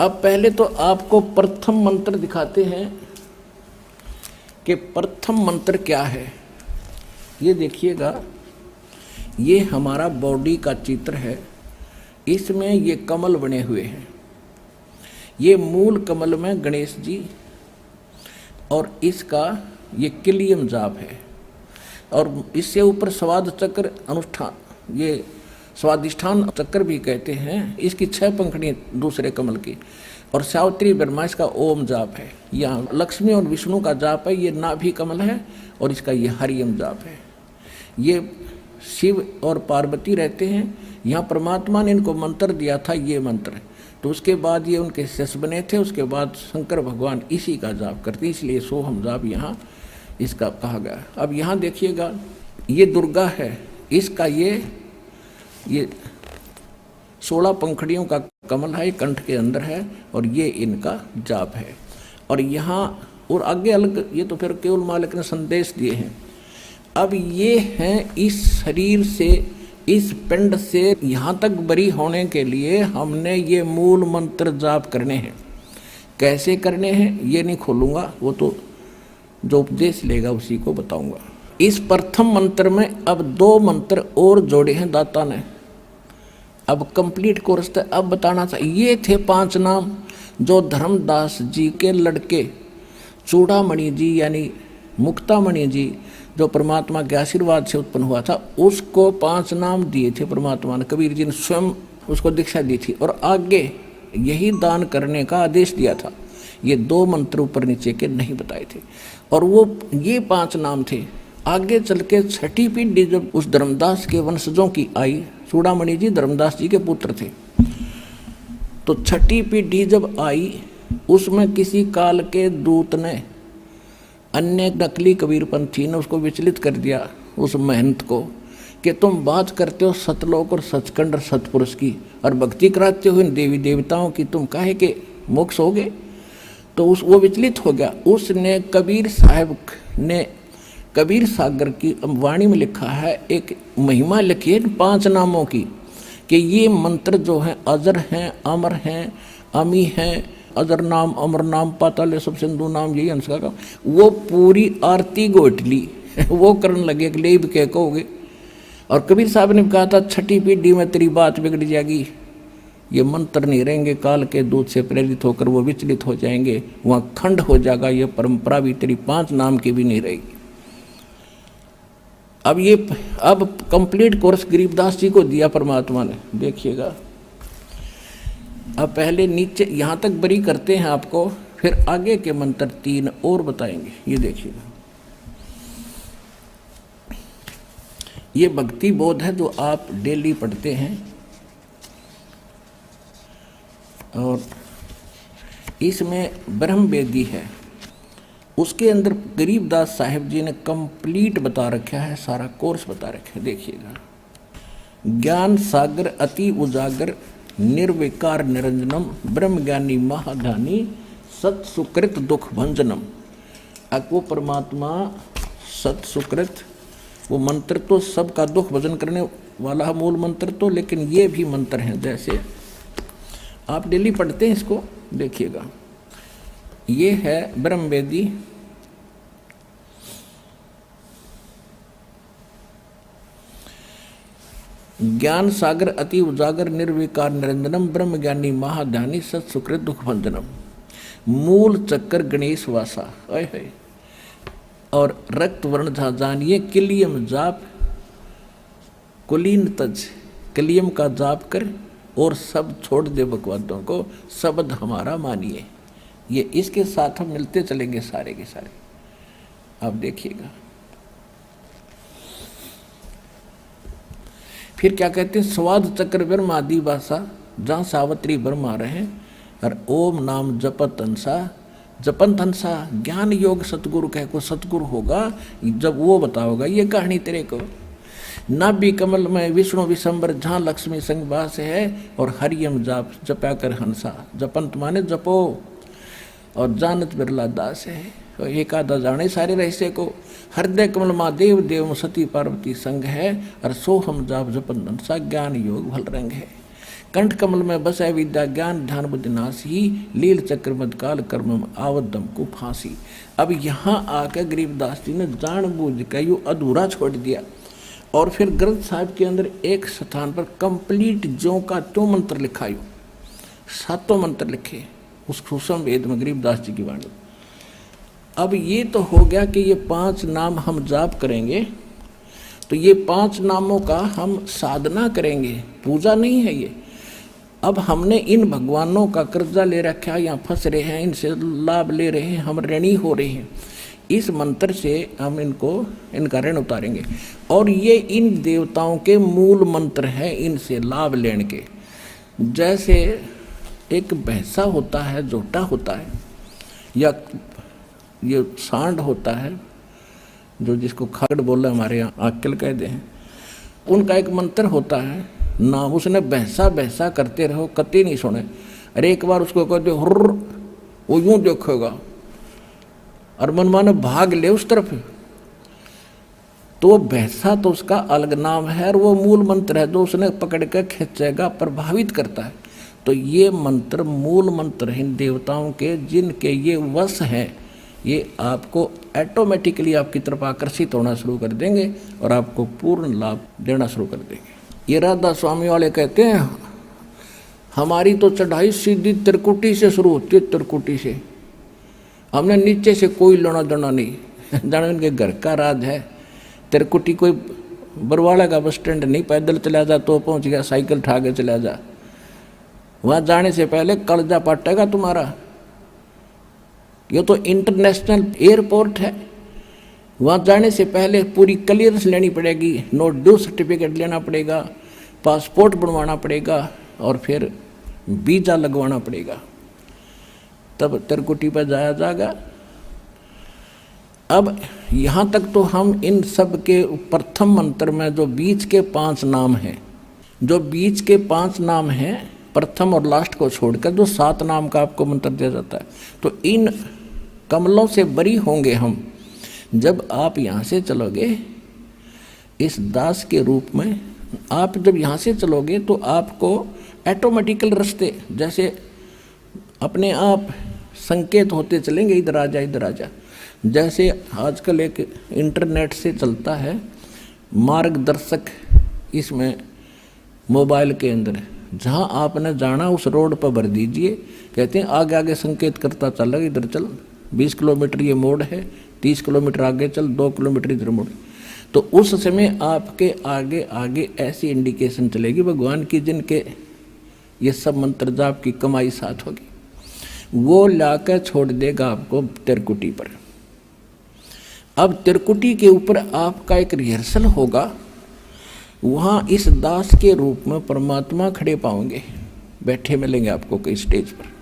अब पहले तो आपको प्रथम मंत्र दिखाते हैं कि प्रथम मंत्र क्या है। ये देखिएगा, ये हमारा बॉडी का चित्र है। इसमें ये कमल बने हुए हैं। ये मूल कमल में गणेश जी और इसका ये किलियम जाप है। और इससे ऊपर स्वाद चक्र अनुष्ठान, ये स्वादिष्ठान चक्र भी कहते हैं। इसकी 6 पंखुड़ी दूसरे कमल की। और सावित्री ब्रह्मा इसका ओम जाप है। यहाँ लक्ष्मी और विष्णु का जाप है। ये नाभि कमल है और इसका ये हरियम जाप है। ये शिव और पार्वती रहते हैं। यहाँ परमात्मा ने इनको मंत्र दिया था, ये मंत्र। तो उसके बाद ये उनके शिष्य बने थे। उसके बाद शंकर भगवान इसी का जाप करते, इसलिए सोहम जाप यहाँ इसका कहा गया। अब यहाँ देखिएगा, ये दुर्गा है। इसका ये 16 पंखुड़ियों का कमल है, कंठ के अंदर है और ये इनका जाप है। और यहाँ और आगे अलग, ये तो फिर केवल मालिक ने संदेश दिए हैं। अब ये हैं इस शरीर से, इस पिंड से यहाँ तक बरी होने के लिए हमने ये मूल मंत्र जाप करने हैं। कैसे करने हैं ये नहीं खोलूँगा, वो तो जो उपदेश लेगा उसी को बताऊँगा। इस प्रथम मंत्र में अब 2 मंत्र और जोड़े हैं दाता ने। अब कंप्लीट कोर्स था। अब बताना चाहिए, ये थे 5 नाम जो धर्मदास जी के लड़के चूड़ामणि जी यानी मुक्तामणि जी, जो परमात्मा के आशीर्वाद से उत्पन्न हुआ था, उसको 5 नाम दिए थे परमात्मा ने। कबीर जी ने स्वयं उसको दीक्षा दी थी और आगे यही दान करने का आदेश दिया था। ये 2 मंत्र ऊपर नीचे के नहीं बताए थे। और वो ये 5 नाम थे। आगे चल के 6ठी पीढ़ी जब उस धर्मदास के वंशजों की आई, चूड़ामणि जी धर्मदास जी के पुत्र थे, तो 6ठी पीढ़ी जब आई, उसमें किसी काल के दूत ने, अन्य नकली कबीरपंथी ने उसको विचलित कर दिया, उस महंत को, कि तुम बात करते हो सतलोक और सचखंड और सतपुरुष की और भक्ति कराते हो इन देवी देवताओं की, तुम काहे के मोक्ष हो गए। तो वो विचलित हो गया। उसने कबीर साहब ने कबीर सागर की वाणी में लिखा है, एक महिमा लिखी है 5 नामों की, कि ये मंत्र जो हैं अजर हैं, अमर हैं, अमी हैं, अजर नाम, अमर नाम, पाताल सब सिंधु नाम, यही अंश का। वो पूरी आरती गोटली वो करने लगे, ले भी कह कहोगे। और कबीर साहब ने कहा था 6ठी पीढ़ी में तेरी बात बिगड़ जाएगी, ये मंत्र नहीं रहेंगे, काल के दूत से प्रेरित होकर वो विचलित हो जाएंगे, वहाँ खंड हो जाएगा, ये परंपरा भी तेरी 5 नाम की भी नहीं रहेगी। अब कंप्लीट कोर्स गरीबदास जी को दिया परमात्मा ने। देखिएगा, अब पहले नीचे यहाँ तक बरी करते हैं आपको, फिर आगे के मंत्र 3 और बताएंगे। ये देखिएगा, ये भक्ति बोध है जो आप डेली पढ़ते हैं। और इसमें ब्रह्म वेदी है, उसके अंदर गरीबदास साहिब जी ने कंप्लीट बता रखा है, सारा कोर्स बता रखा है। देखिएगा, ज्ञान सागर अति उजागर निर्विकार निरंजनम ब्रह्म ज्ञानी महाधानी सत सुकृत दुख भंजनम। अब वो परमात्मा सत सुकृत, वो मंत्र तो सबका दुख भजन करने वाला मूल मंत्र तो, लेकिन ये भी मंत्र हैं, जैसे आप डेली पढ़ते हैं इसको। देखिएगा, ये है ब्रह्म वेदी, ज्ञान सागर अति उजागर निर्विकार निरंजनम ब्रह्म ज्ञानी महाध्यानी सत सुकृत दुख भंजनम, मूल चक्कर गणेश वासा है। और रक्त वर्ण था जानिए किलियम जाप, कुलीन तज, किलियम का जाप कर और सब छोड़ दे बकवादों को, शब्द हमारा मानिए। ये इसके साथ हम मिलते चलेंगे सारे के सारे। आप देखिएगा, फिर क्या कहते हैं, स्वाद चक्र ब्रह्म आदि भाषा जहाँ सावित्री ब्रह्म आ रहे हैं, और ओम नाम जपत अंसा, जपन तंसा ज्ञान योग सतगुरु कह को सतगुरु होगा जब वो बताओगा ये कहानी तेरे को। नाभि कमल में विष्णु विशंबर जहाँ लक्ष्मी संग वास है, और हरियम जाप जपा कर हंसा, जपंत माने जपो, और जानत बिरला दास है, एक आधा जाने सारे रहस्य को। हृदय कमल माँ देव देव सती पार्वती संग है, और सोहम जाप जपन हंसा ज्ञान योग भल रंग है। कंठ कमल में बस है विद्या ज्ञान ध्यान बुद्धि नासी, लील चक्र मद काल कर्म आवदम को फांसी। अब यहाँ आकर गरीबदास जी ने जानबूझ कर यूँ अधूरा छोड़ दिया और फिर ग्रंथ साहिब के अंदर एक स्थान पर कंप्लीट ज्यों का त्यों मंत्र लिखा, यूँ 7 मंत्र लिखे उस सूक्ष्म वेद में गरीबदास जी की वाणी। अब ये तो हो गया कि ये 5 नाम हम जाप करेंगे, तो ये 5 नामों का हम साधना करेंगे, पूजा नहीं है ये। अब हमने इन भगवानों का कर्जा ले रखा है, यहाँ फंस रहे हैं, इनसे लाभ ले रहे हैं, हम ऋणी हो रहे हैं। इस मंत्र से हम इनका ऋण उतारेंगे और ये इन देवताओं के मूल मंत्र हैं, इनसे लाभ लेने के। जैसे एक भैंसा होता है, जोटा होता है, या ये सांड होता है, जो जिसको खागड़ बोला हमारे यहाँ आक्कल कहते हैं, उनका एक मंत्र होता है ना, उसने भैंसा भैंसा करते रहो, कति नहीं सुने। अरे एक बार उसको कह दो हुर्र, वो यूं देखेगा और मनमाने भाग ले उस तरफ, तो भैंसा तो उसका अलग नाम है और वो मूल मंत्र है जो उसने पकड़ कर खींचेगा, प्रभावित करता है। तो ये मंत्र मूल मंत्र हैं देवताओं के, जिनके ये वश हैं, ये आपको ऑटोमेटिकली आपकी तरफ आकर्षित होना शुरू कर देंगे और आपको पूर्ण लाभ देना शुरू कर देंगे। ये राधा स्वामी वाले कहते हैं हमारी तो चढ़ाई सीधी त्रिकुटी से शुरू होती है, त्रिकुटी से, हमने नीचे से कोई लेना देना नहीं। जानो इनके घर का राज है। त्रिकुटी कोई बरवाड़ा का बस स्टैंड नहीं, पैदल चला जा तो पहुंच गया, साइकिल उठा के चला जा, वहां जाने से पहले कलजा पाटेगा तुम्हारा। ये तो इंटरनेशनल एयरपोर्ट है, वहाँ जाने से पहले पूरी क्लियरेंस लेनी पड़ेगी, नो ड्यू सर्टिफिकेट लेना पड़ेगा, पासपोर्ट बनवाना पड़ेगा और फिर वीज़ा लगवाना पड़ेगा, तब त्रिकुटी पर जाया जाएगा। अब यहाँ तक तो हम इन सब के प्रथम मंत्र में जो बीच के 5 नाम हैं, जो बीच के 5 नाम हैं, प्रथम और लास्ट को छोड़कर जो 7 नाम का आपको मंत्र दिया जाता है, तो इन कमलों से बरी होंगे हम। जब आप यहाँ से चलोगे इस दास के रूप में, आप जब यहाँ से चलोगे तो आपको ऑटोमेटिकल रास्ते जैसे अपने आप संकेत होते चलेंगे, इधर आ जा इधर आ जा। जैसे आजकल एक इंटरनेट से चलता है मार्गदर्शक, इसमें मोबाइल के अंदर जहाँ आपने जाना उस रोड पर भर दीजिए, कहते हैं आगे आगे संकेत करता चल रहा, इधर चल 20 किलोमीटर ये मोड़ है, 30 किलोमीटर आगे चल, 2 किलोमीटर इधर मोड़। तो उस समय आपके आगे आगे ऐसी इंडिकेशन चलेगी भगवान की, जिनके ये सब मंत्र जाप की कमाई साथ होगी, वो लाकर छोड़ देगा आपको त्रिकुटी पर। अब त्रिकुटी के ऊपर आपका एक रिहर्सल होगा, वहाँ इस दास के रूप में परमात्मा खड़े पाओगे, बैठे मिलेंगे आपको कई स्टेज पर।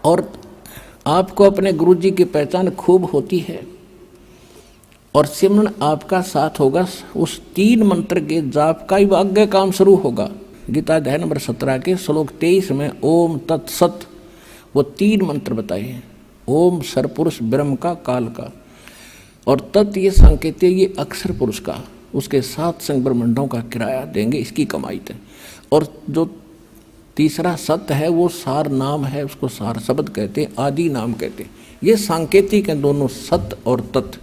और आपको अपने गुरु जी की पहचान खूब होती है और सिमरन आपका साथ होगा। उस 3 मंत्र के जाप का ही आगे काम शुरू होगा। गीता अध्याय नंबर 17 के श्लोक 23 में ओम तत्सत वो 3 मंत्र बताए हैं। ओम सरपुरुष ब्रह्म का, काल का, और तत् ये संकेत ये अक्षर पुरुष का, उसके 7 संग ब्रह्मंडों का किराया देंगे, इसकी कमाई थे। और जो तीसरा सत्य है वो सार नाम है, उसको सार शब्द कहते हैं, आदि नाम कहते हैं। ये सांकेतिक हैं दोनों, सत्य और तत्।